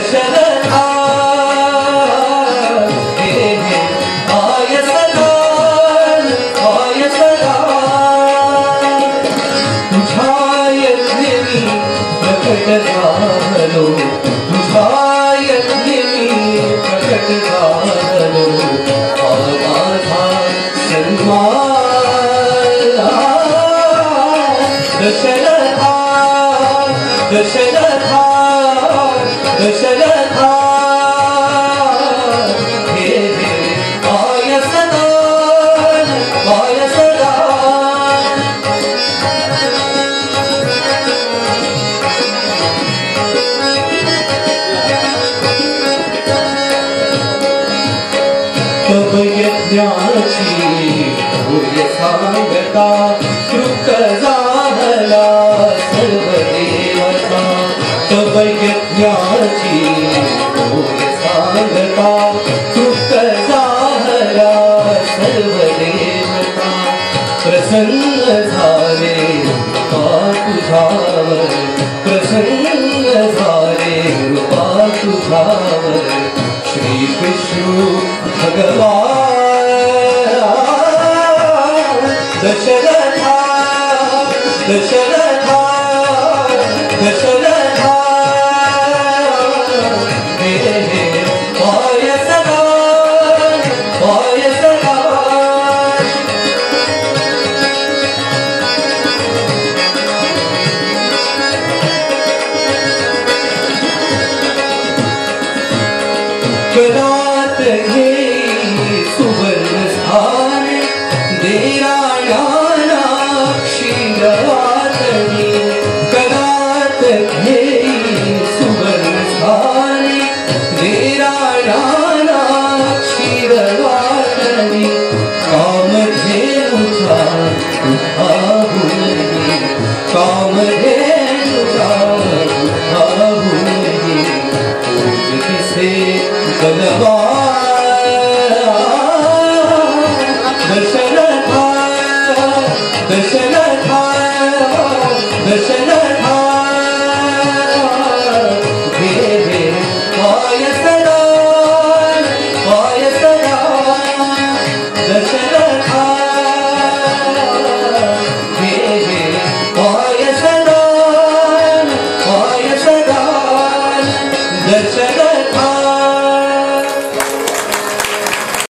दशरथा झालो तुझा यज्ञ मी प्रकट झालो माझा सन्मान दशरथा दशरथा दशरथा हे आय सदा आय सदा तब यज्ञाची होय सांगता तृप्त झाला सर्व देवता तब यज्ञाची होय सांगता तृप्त झाला सर्व देवता प्रसन्न झाले तुझावर प्रसन्न झाले तुझावर श्री विष्णु भगवान दशरथा दशरथा दशरथा पाय सदा पाय सदा करात घेई सुवर्ण स्थान देराळ्याला क्षीरवाटणी करात घेई सुवर्ण स्थान देराळ्याला क्षीरवाटणी कामधेनुचा उद्धाहुनी कामधेनुचा उद्धाहुनी पूजतिसे दशरथा दशरथा दशरथा